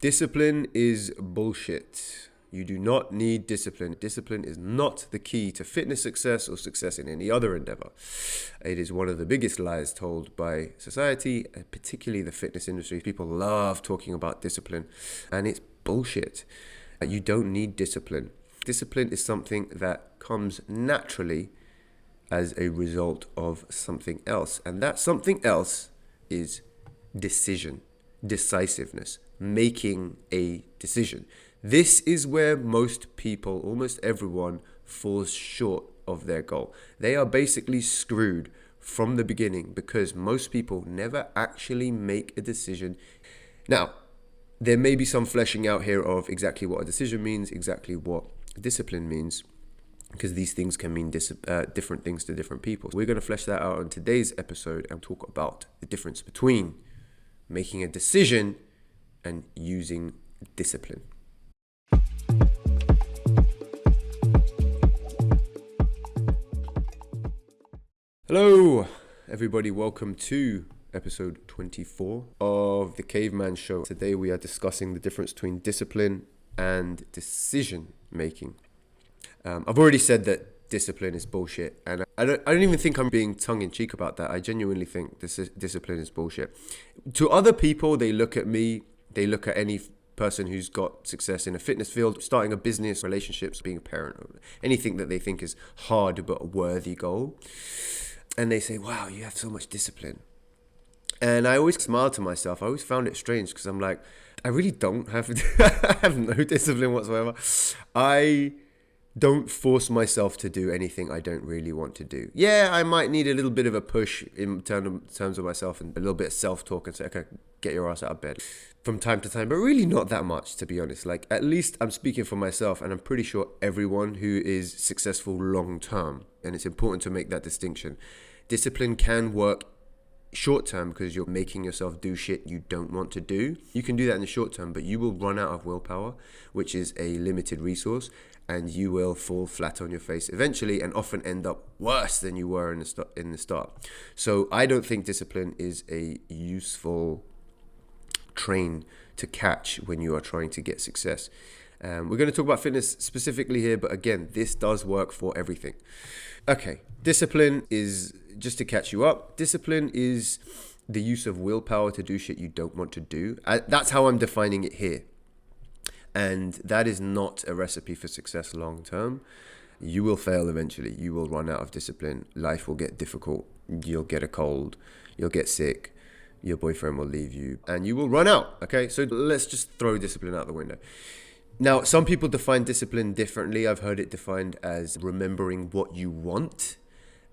Discipline is bullshit. You do not need discipline. Discipline is not the key to fitness success or success in any other endeavor. It is one of the biggest lies told by society, particularly the fitness industry. People love talking about discipline, and it's bullshit. You don't need discipline. Discipline is something that comes naturally as a result of something else. And that something else is decision, decisiveness, making a decision. This is where most people, almost everyone, falls short of their goal. They are basically screwed from the beginning because most people never actually make a decision. Now, there may be some fleshing out here of exactly what a decision means, exactly what discipline means, because these things can mean different things to different people. We're going to flesh that out on today's episode and talk about the difference between making a decision and using discipline. Hello, everybody. Welcome to episode 24 of the Kayvman Show. Today we are discussing the difference between discipline and decision making. I've already said that discipline is bullshit, and I don't even think I'm being tongue-in-cheek about that. I genuinely think discipline is bullshit. To other people, they look at me, they look at any person who's got success in a fitness field, starting a business, relationships, being a parent, or anything that they think is hard but a worthy goal. And they say, wow, you have so much discipline. And I always smile to myself. I always found it strange because I'm like, I really don't have, I have no discipline whatsoever. I don't force myself to do anything I don't really want to do. Yeah, I might need a little bit of a push in terms of myself and a little bit of self-talk and say, okay, get your ass out of bed from time to time, but really not that much, to be honest. Like, at least I'm speaking for myself, and I'm pretty sure everyone who is successful long-term, and it's important to make that distinction. Discipline can work short-term because you're making yourself do shit you don't want to do. You can do that in the short term, but you will run out of willpower, which is a limited resource, and you will fall flat on your face eventually and often end up worse than you were in the start. So I don't think discipline is a useful train to catch when you are trying to get success. We're going to talk about fitness specifically here, but again, this does work for everything. Okay, discipline is, just to catch you up, discipline is the use of willpower to do shit you don't want to do. That's how I'm defining it here. And that is not a recipe for success long term. You will fail eventually. You will run out of discipline. Life will get difficult. You'll get a cold. You'll get sick. Your boyfriend will leave you. And you will run out. Okay, so let's just throw discipline out the window. Now, some people define discipline differently. I've heard it defined as remembering what you want.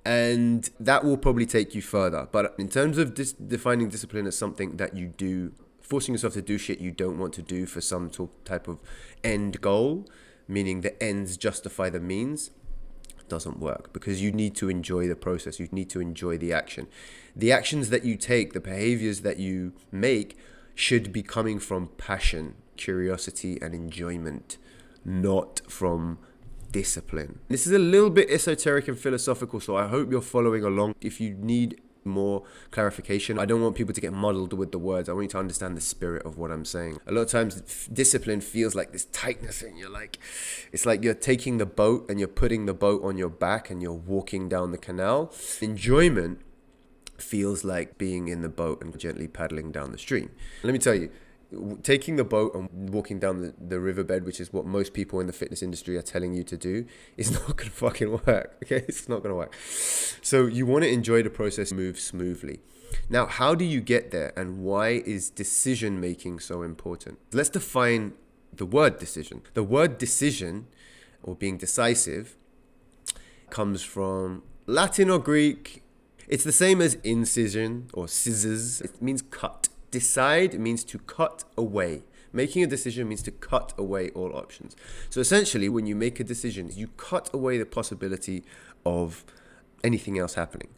And that will probably take you further. But in terms of defining discipline as something that you do, forcing yourself to do shit you don't want to do for some type of end goal, meaning the ends justify the means, doesn't work, because you need to enjoy the process. You need to enjoy the action. The actions that you take, the behaviors that you make, should be coming from passion, curiosity, and enjoyment, not from discipline. This is a little bit esoteric and philosophical, so I hope you're following along. If you need more clarification, I don't want people to get muddled with the words. I want you to understand the spirit of what I'm saying. A lot of times discipline feels like this tightness, and it's like you're taking the boat and you're putting the boat on your back and you're walking down the canal. Enjoyment feels like being in the boat and gently paddling down the stream. Let me tell you, taking the boat and walking down the riverbed, which is what most people in the fitness industry are telling you to do, is not going to fucking work. Okay, it's not going to work. So you want to enjoy the process, move smoothly. Now, how do you get there, and why is decision making so important? Let's define the word decision. The word decision, or being decisive, comes from Latin or Greek. It's the same as incision or scissors. It means cut. Decide means to cut away. Making a decision means to cut away all options. So essentially, when you make a decision, you cut away the possibility of anything else happening.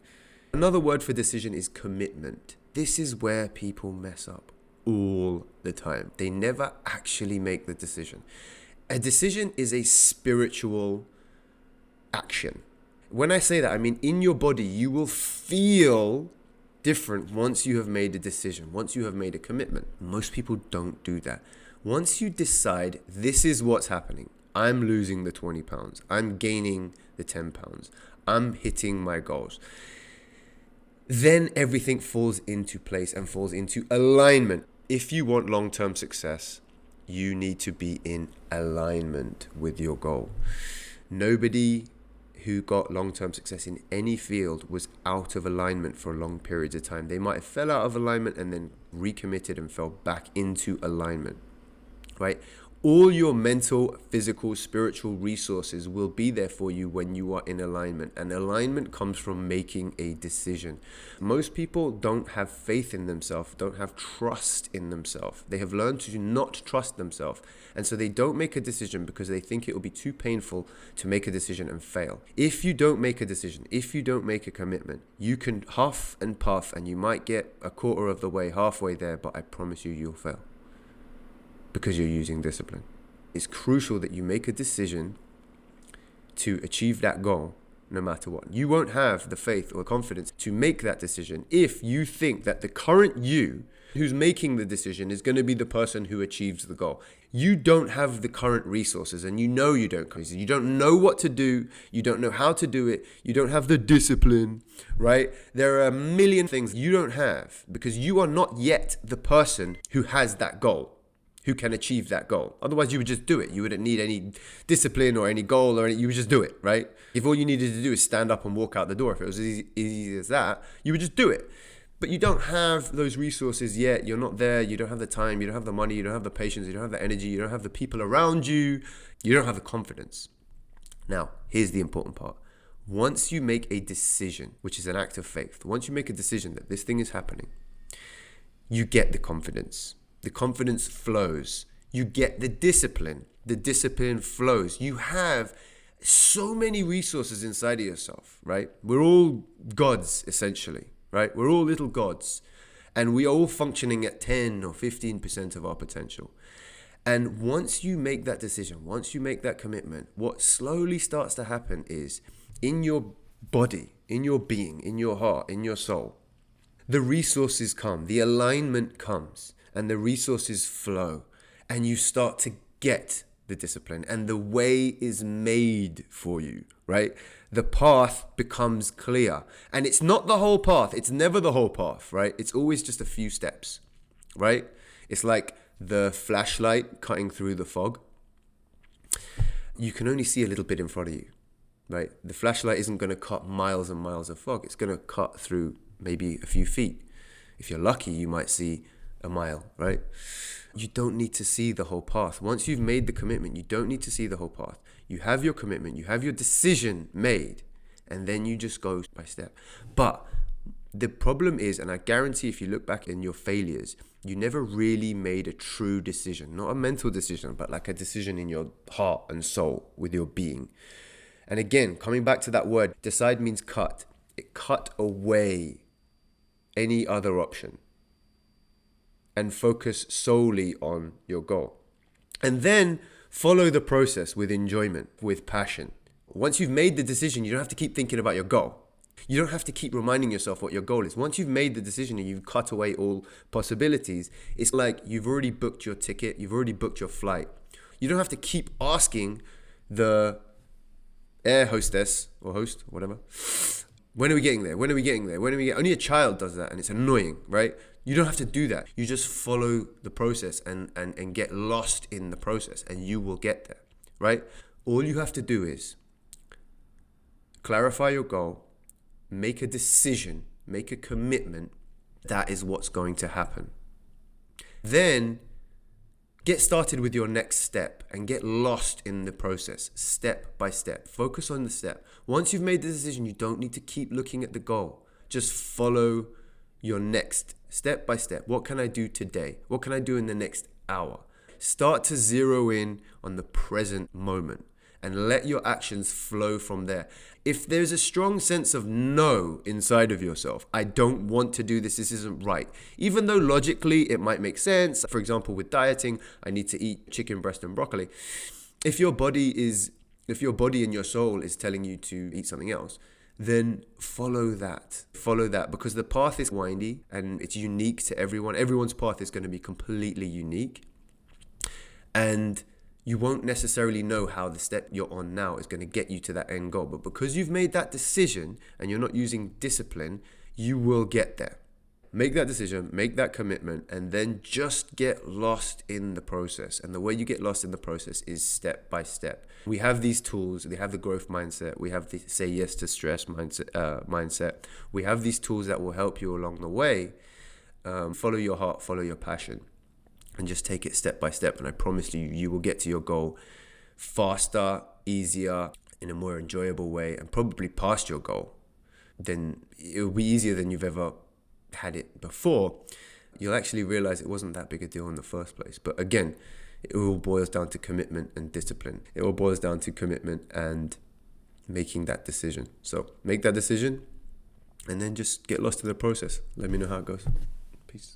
Another word for decision is commitment. This is where people mess up all the time. They never actually make the decision. A decision is a spiritual action. When I say that, I mean in your body, you will feel different once you have made a decision, once you have made a commitment. Most people don't do that. Once you decide this is what's happening, I'm losing the 20 pounds, I'm gaining the 10 pounds, I'm hitting my goals, then everything falls into place and falls into alignment. If you want long-term success, you need to be in alignment with your goal. Nobody who got long-term success in any field was out of alignment for long periods of time. They might have fell out of alignment and then recommitted and fell back into alignment, right? All your mental, physical, spiritual resources will be there for you when you are in alignment. And alignment comes from making a decision. Most people don't have faith in themselves, don't have trust in themselves. They have learned to not trust themselves. And so they don't make a decision because they think it will be too painful to make a decision and fail. If you don't make a decision, if you don't make a commitment, you can huff and puff and you might get a quarter of the way, halfway there, but I promise you, you'll fail. Because you're using discipline. It's crucial that you make a decision to achieve that goal no matter what. You won't have the faith or confidence to make that decision if you think that the current you who's making the decision is going to be the person who achieves the goal. You don't have the current resources, and you know you don't. You don't know what to do. You don't know how to do it. You don't have the discipline, right? There are a million things you don't have because you are not yet the person who has that goal, who can achieve that goal. Otherwise, you would just do it. You wouldn't need any discipline or any goal or you would just do it, right? If all you needed to do is stand up and walk out the door, if it was as easy as that, you would just do it. But you don't have those resources yet. You're not there. You don't have the time. You don't have the money. You don't have the patience. You don't have the energy. You don't have the people around you. You don't have the confidence. Now, here's the important part. Once you make a decision, which is an act of faith, once you make a decision that this thing is happening, you get the confidence. The confidence flows. You get the discipline. The discipline flows. You have so many resources inside of yourself, right? We're all gods, essentially, right? We're all little gods. And we are all functioning at 10 or 15% of our potential. And once you make that decision, once you make that commitment, what slowly starts to happen is in your body, in your being, in your heart, in your soul, the resources come, the alignment comes. And the resources flow, and you start to get the discipline, and the way is made for you, right? The path becomes clear, and it's not the whole path. It's never the whole path, right? It's always just a few steps, right? It's like the flashlight cutting through the fog. You can only see a little bit in front of you, right? The flashlight isn't going to cut miles and miles of fog. It's going to cut through maybe a few feet. If you're lucky, you might see a mile, right? You don't need to see the whole path. Once you've made the commitment, you don't need to see the whole path. You have your commitment, you have your decision made, and then you just go by step. But the problem is, and I guarantee if you look back in your failures, you never really made a true decision, not a mental decision, but like a decision in your heart and soul with your being. And again, coming back to that word, decide means cut. It cut away any other option and focus solely on your goal. And then follow the process with enjoyment, with passion. Once you've made the decision, you don't have to keep thinking about your goal. You don't have to keep reminding yourself what your goal is. Once you've made the decision and you've cut away all possibilities, it's like you've already booked your ticket, you've already booked your flight. You don't have to keep asking the air hostess or host, whatever, when are we getting there? When are we getting there? When are we getting? Only a child does that, and it's annoying, right? You don't have to do that. You just follow the process and get lost in the process, and you will get there, right? All you have to do is clarify your goal, make a decision, make a commitment. That is what's going to happen. Then get started with your next step and get lost in the process, step by step. Focus on the step. Once you've made the decision, you don't need to keep looking at the goal. Just follow your next step by step. What can I do today? What can I do in the next hour? Start to zero in on the present moment and let your actions flow from there. If there's a strong sense of no inside of yourself, I don't want to do this isn't right. Even though logically it might make sense. For example, with dieting, I need to eat chicken breast and broccoli. If your body and your soul is telling you to eat something else, then follow that. Follow that, because the path is windy and it's unique to everyone. Everyone's path is going to be completely unique. And you won't necessarily know how the step you're on now is going to get you to that end goal. But because you've made that decision and you're not using discipline, you will get there. Make that decision, make that commitment, and then just get lost in the process. And the way you get lost in the process is step by step. We have these tools. We have the growth mindset. We have the say yes to stress mindset. We have these tools that will help you along the way. Follow your heart, follow your passion, and just take it step by step. And I promise you, you will get to your goal faster, easier, in a more enjoyable way, and probably past your goal. Then it will be easier than you've ever had it before. You'll actually realize it wasn't that big a deal in the first place. But again, it all boils down to commitment and discipline. It all boils down to commitment and making that decision. So make that decision and then just get lost in the process. Let me know how it goes. Peace.